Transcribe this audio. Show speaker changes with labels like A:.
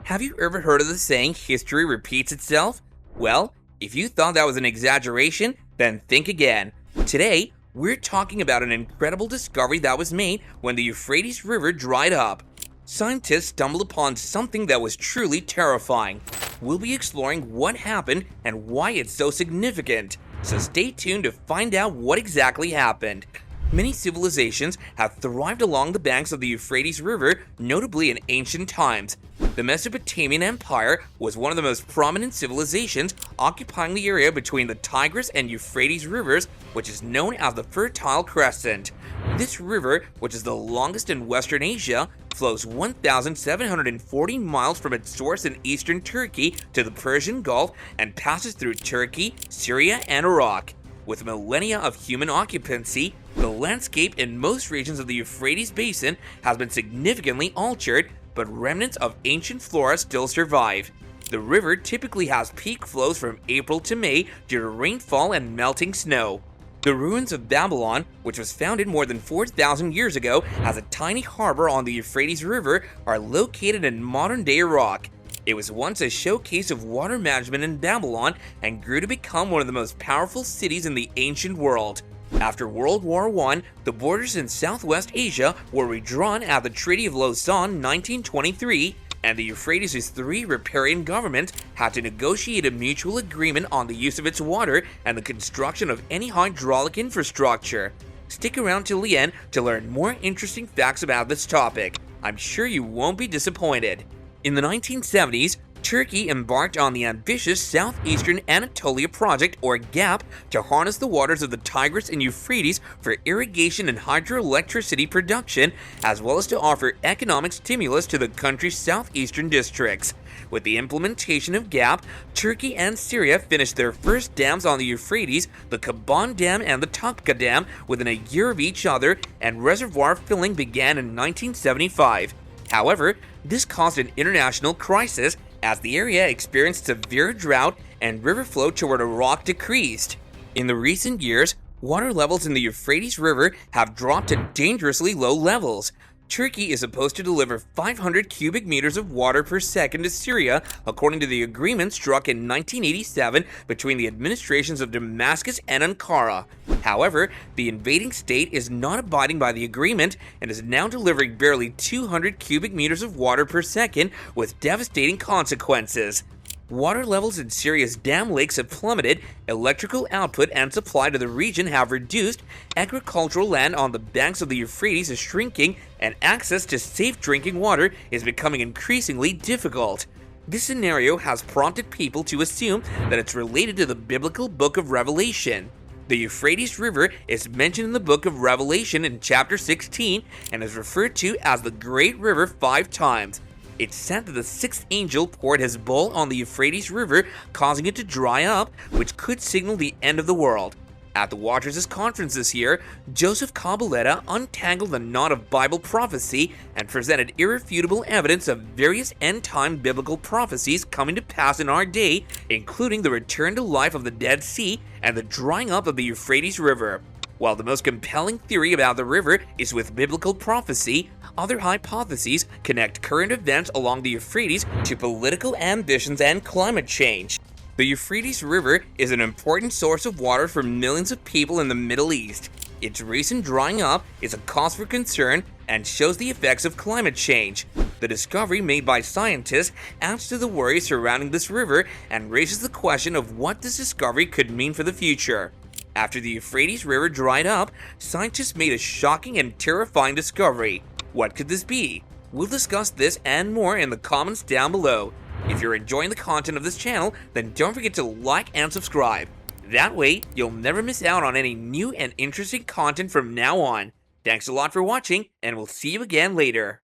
A: Have you ever heard of the saying, history repeats itself? Well, if you thought that was an exaggeration, then think again. Today, we're talking about an incredible discovery that was made when the Euphrates River dried up. Scientists stumbled upon something that was truly terrifying. We'll be exploring what happened and why it's so significant. So stay tuned to find out what exactly happened. Many civilizations have thrived along the banks of the Euphrates River, notably in ancient times. The Mesopotamian Empire was one of the most prominent civilizations, occupying the area between the Tigris and Euphrates rivers, which is known as the Fertile Crescent. This river, which is the longest in Western Asia, flows 1,740 miles from its source in eastern Turkey to the Persian Gulf and passes through Turkey, Syria, and Iraq. With millennia of human occupancy, the landscape in most regions of the Euphrates basin has been significantly altered, but remnants of ancient flora still survive. The river typically has peak flows from April to May due to rainfall and melting snow. The ruins of Babylon, which was founded more than 4,000 years ago as a tiny harbor on the Euphrates River, are located in modern-day Iraq. It was once a showcase of water management in Babylon and grew to become one of the most powerful cities in the ancient world. After World War I, the borders in Southwest Asia were redrawn at the Treaty of Lausanne 1923, and the Euphrates' three riparian governments had to negotiate a mutual agreement on the use of its water and the construction of any hydraulic infrastructure. Stick around till the end to learn more interesting facts about this topic. I'm sure you won't be disappointed. In the 1970s, Turkey embarked on the ambitious Southeastern Anatolia Project, or GAP, to harness the waters of the Tigris and Euphrates for irrigation and hydroelectricity production, as well as to offer economic stimulus to the country's southeastern districts. With the implementation of GAP, Turkey and Syria finished their first dams on the Euphrates, the Kaban Dam and the Topka Dam, within a year of each other, and reservoir filling began in 1975. However, this caused an international crisis as the area experienced severe drought and river flow toward Iraq decreased. In the recent years, water levels in the Euphrates River have dropped to dangerously low levels. Turkey is supposed to deliver 500 cubic meters of water per second to Syria, according to the agreement struck in 1987 between the administrations of Damascus and Ankara. However, the invading state is not abiding by the agreement and is now delivering barely 200 cubic meters of water per second, with devastating consequences. Water levels in Syria's dam lakes have plummeted, electrical output and supply to the region have reduced, agricultural land on the banks of the Euphrates is shrinking, and access to safe drinking water is becoming increasingly difficult. This scenario has prompted people to assume that it's related to the biblical book of Revelation. The Euphrates River is mentioned in the book of Revelation in chapter 16 and is referred to as the Great River 5 times. It's said that the sixth angel poured his bowl on the Euphrates River, causing it to dry up, which could signal the end of the world. At the Watchers' conference this year, Joseph Cabaletta untangled the knot of Bible prophecy and presented irrefutable evidence of various end-time biblical prophecies coming to pass in our day, including the return to life of the Dead Sea and the drying up of the Euphrates River. While the most compelling theory about the river is with biblical prophecy, other hypotheses connect current events along the Euphrates to political ambitions and climate change. The Euphrates River is an important source of water for millions of people in the Middle East. Its recent drying up is a cause for concern and shows the effects of climate change. The discovery made by scientists adds to the worries surrounding this river and raises the question of what this discovery could mean for the future. After the Euphrates River dried up, scientists made a shocking and terrifying discovery. What could this be? We'll discuss this and more in the comments down below. If you're enjoying the content of this channel, then don't forget to like and subscribe. That way, you'll never miss out on any new and interesting content from now on. Thanks a lot for watching, and we'll see you again later.